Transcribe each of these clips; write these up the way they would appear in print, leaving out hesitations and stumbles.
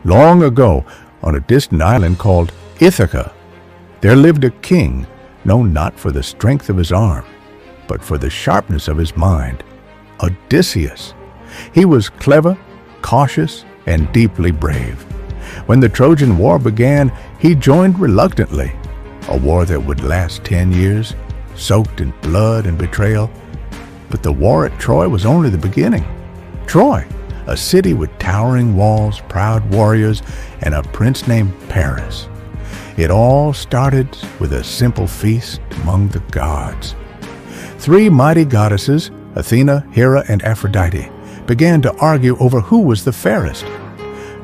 Long ago, on a distant island called Ithaca, there lived a king known not for the strength of his arm, but for the sharpness of his mind, Odysseus. He was clever, cautious, and deeply brave. When the Trojan War began, he joined reluctantly, a war that would last 10 years, soaked in blood and betrayal. But the war at Troy was only the beginning. Troy, a city with towering walls, proud warriors, and a prince named Paris. It all started with a simple feast among the gods. 3 mighty goddesses, Athena, Hera, and Aphrodite, began to argue over who was the fairest.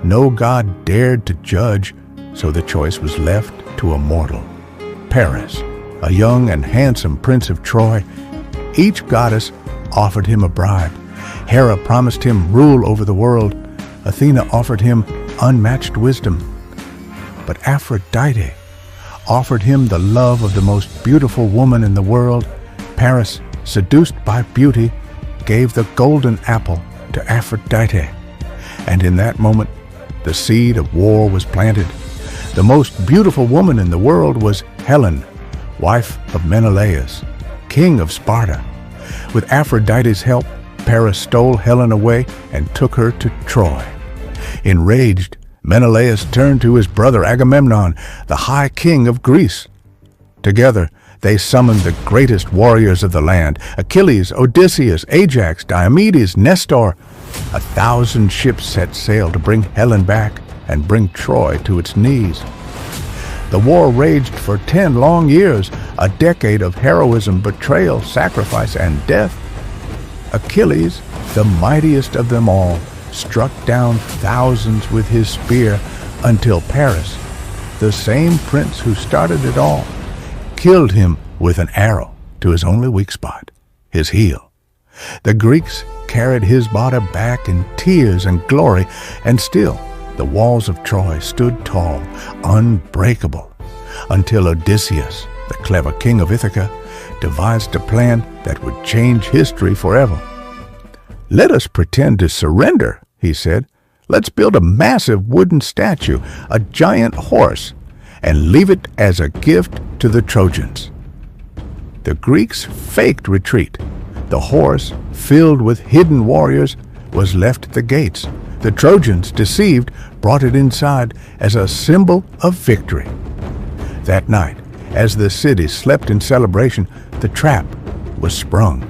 No god dared to judge, so the choice was left to a mortal, Paris, a young and handsome prince of Troy. Each goddess offered him a bribe. Hera promised him rule over the world. Athena offered him unmatched wisdom. But Aphrodite offered him the love of the most beautiful woman in the world. Paris, seduced by beauty, gave the golden apple to Aphrodite. And in that moment, the seed of war was planted. The most beautiful woman in the world was Helen, wife of Menelaus, king of Sparta. With Aphrodite's help, Paris stole Helen away and took her to Troy. Enraged, Menelaus turned to his brother Agamemnon, the high king of Greece. Together, they summoned the greatest warriors of the land: Achilles, Odysseus, Ajax, Diomedes, Nestor. 1,000 ships set sail to bring Helen back and bring Troy to its knees. The war raged for 10 long years, a decade of heroism, betrayal, sacrifice, and death. Achilles, the mightiest of them all, struck down thousands with his spear until Paris, the same prince who started it all, killed him with an arrow to his only weak spot, his heel. The Greeks carried his body back in tears and glory, and still the walls of Troy stood tall, unbreakable, until Odysseus, the clever king of Ithaca, devised a plan that would change history forever. "Let us pretend to surrender," he said. "Let's build a massive wooden statue, a giant horse, and leave it as a gift to the Trojans." The Greeks faked retreat. The horse, filled with hidden warriors, was left at the gates. The Trojans, deceived, brought it inside as a symbol of victory. That night, as the city slept in celebration, the trap was sprung.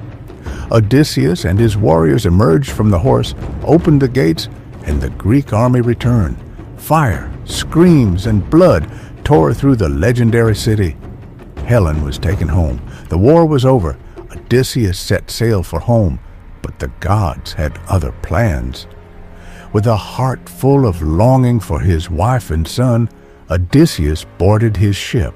Odysseus and his warriors emerged from the horse, opened the gates, and the Greek army returned. Fire, screams, and blood tore through the legendary city. Helen was taken home. The war was over. Odysseus set sail for home, but the gods had other plans. With a heart full of longing for his wife and son, Odysseus boarded his ship.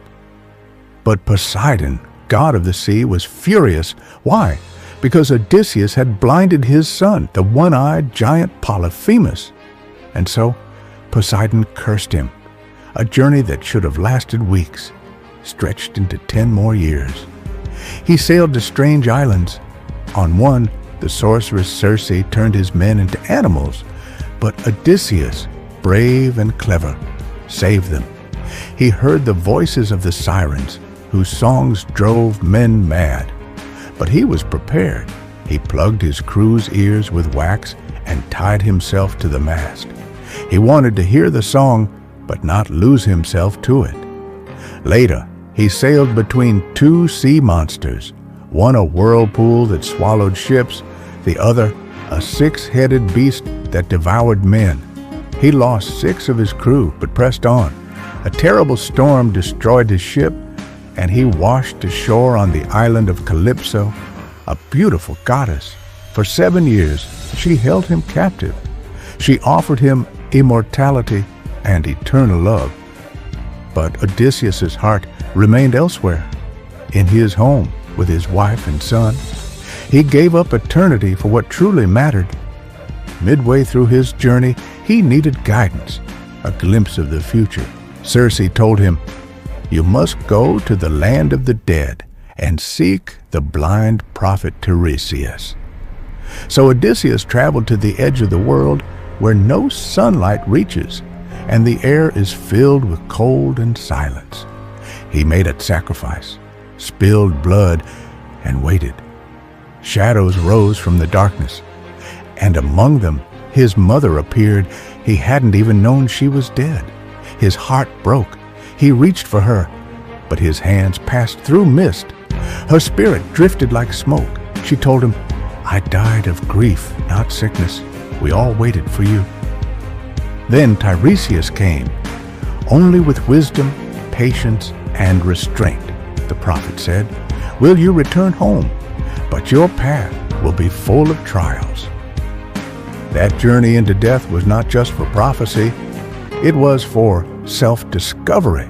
But Poseidon, god of the sea, was furious. Why? Because Odysseus had blinded his son, the one-eyed giant Polyphemus. And so Poseidon cursed him. A journey that should have lasted weeks stretched into 10 more years. He sailed to strange islands. On one, the sorceress Circe turned his men into animals, but Odysseus, brave and clever, saved them. He heard the voices of the sirens, whose songs drove men mad. But he was prepared. He plugged his crew's ears with wax and tied himself to the mast. He wanted to hear the song, but not lose himself to it. Later, he sailed between 2 sea monsters, one a whirlpool that swallowed ships, the other a 6-headed beast that devoured men. He lost 6 of his crew, but pressed on. A terrible storm destroyed his ship, and he washed ashore on the island of Calypso, a beautiful goddess. For 7 years, she held him captive. She offered him immortality and eternal love. But Odysseus' heart remained elsewhere, in his home with his wife and son. He gave up eternity for what truly mattered. Midway through his journey, he needed guidance, a glimpse of the future. Circe told him, "You must go to the land of the dead and seek the blind prophet Tiresias." So Odysseus traveled to the edge of the world where no sunlight reaches. and the air is filled with cold and silence. He made a sacrifice, spilled blood, and waited. Shadows rose from the darkness, and among them his mother appeared. He hadn't even known she was dead. His heart broke. He reached for her, but his hands passed through mist. Her spirit drifted like smoke. She told him, "I died of grief, not sickness. We all waited for you." Then Tiresias came, only with wisdom, patience, and restraint. The prophet said, "Will you return home? But your path will be full of trials." That journey into death was not just for prophecy, it was for self-discovery.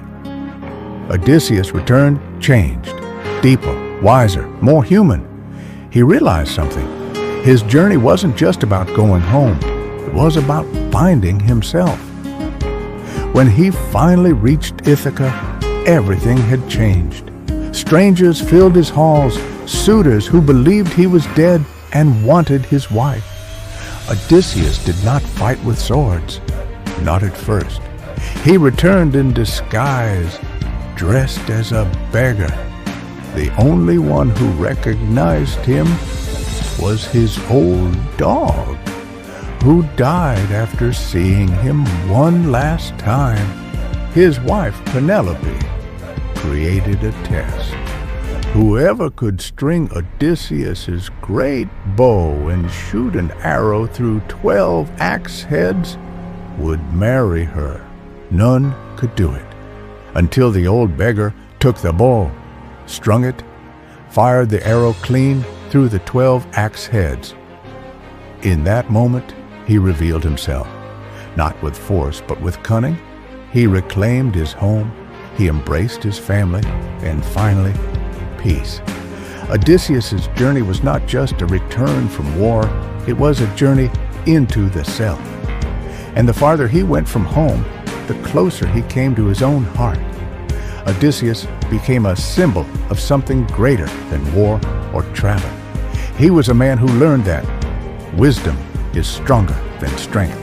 Odysseus returned changed, deeper, wiser, more human. He realized something. His journey wasn't just about going home, it was about finding himself. When he finally reached Ithaca, everything had changed. Strangers filled his halls, suitors who believed he was dead and wanted his wife. Odysseus did not fight with swords, not at first. He returned in disguise, dressed as a beggar. The only one who recognized him was his old dog, who died after seeing him one last time. His wife, Penelope, created a test. Whoever could string Odysseus's great bow and shoot an arrow through 12 axe heads would marry her. None could do it, until the old beggar took the bow, strung it, fired the arrow clean through the 12 axe heads. In that moment, he revealed himself, not with force but with cunning. He reclaimed his home, he embraced his family, and finally, peace. Odysseus's journey was not just a return from war, it was a journey into the self. And the farther he went from home, the closer he came to his own heart. Odysseus became a symbol of something greater than war or travel. He was a man who learned that wisdom is stronger than strength,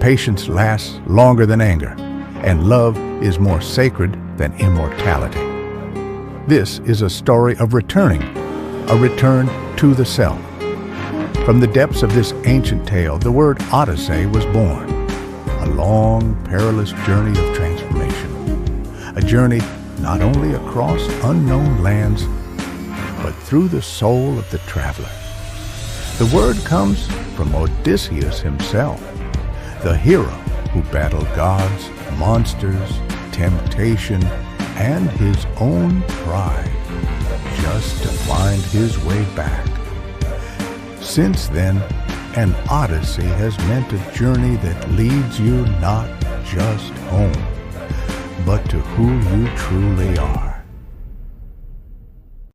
patience lasts longer than anger, and love is more sacred than immortality. This is a story of returning, a return to the self. From the depths of this ancient tale, the word Odyssey was born, a long, perilous journey of transformation, a journey not only across unknown lands, but through the soul of the traveler. The word comes from Odysseus himself, the hero who battled gods, monsters, temptation, and his own pride, just to find his way back. Since then, an odyssey has meant a journey that leads you not just home, but to who you truly are.